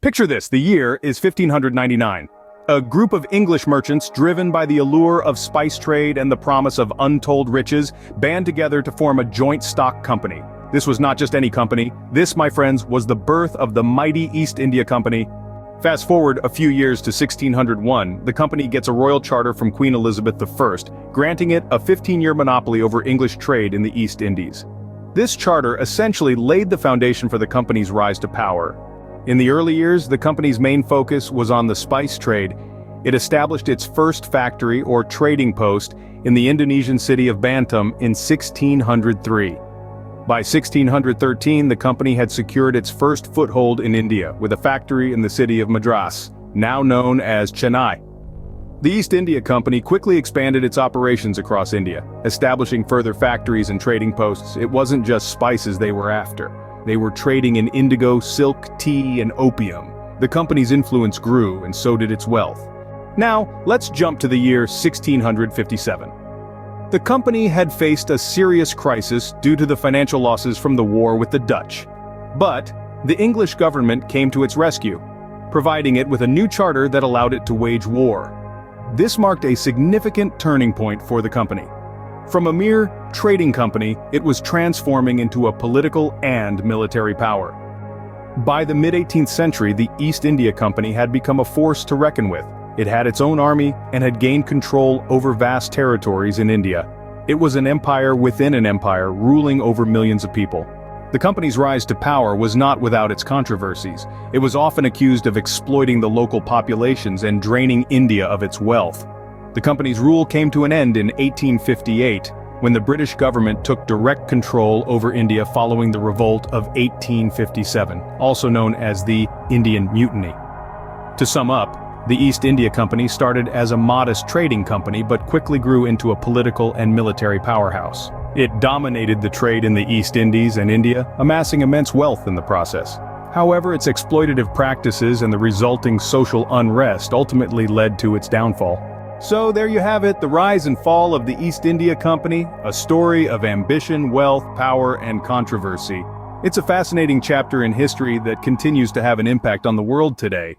Picture this, the year is 1599. A group of English merchants, driven by the allure of spice trade and the promise of untold riches, band together to form a joint stock company. This was not just any company. This, my friends, was the birth of the mighty East India Company. Fast forward a few years to 1601, the company gets a royal charter from Queen Elizabeth I, granting it a 15-year monopoly over English trade in the East Indies. This charter essentially laid the foundation for the company's rise to power. In the early years, the company's main focus was on the spice trade. It established its first factory or trading post in the Indonesian city of Bantam in 1603. By 1613, the company had secured its first foothold in India with a factory in the city of Madras, now known as Chennai. The East India Company quickly expanded its operations across India, establishing further factories and trading posts. It wasn't just spices they were after. They were trading in indigo, silk, tea, and opium. The company's influence grew, and so did its wealth. Now, let's jump to the year 1657. The company had faced a serious crisis due to the financial losses from the war with the Dutch. But the English government came to its rescue, providing it with a new charter that allowed it to wage war. This marked a significant turning point for the company. From a mere trading company, it was transforming into a political and military power. By the mid-18th century, the East India Company had become a force to reckon with. It had its own army and had gained control over vast territories in India. It was an empire within an empire, ruling over millions of people. The company's rise to power was not without its controversies. It was often accused of exploiting the local populations and draining India of its wealth. The company's rule came to an end in 1858, when the British government took direct control over India following the Revolt of 1857, also known as the Indian Mutiny. To sum up, the East India Company started as a modest trading company but quickly grew into a political and military powerhouse. It dominated the trade in the East Indies and India, amassing immense wealth in the process. However, its exploitative practices and the resulting social unrest ultimately led to its downfall. So there you have it, the rise and fall of the East India Company, a story of ambition, wealth, power, and controversy. It's a fascinating chapter in history that continues to have an impact on the world today.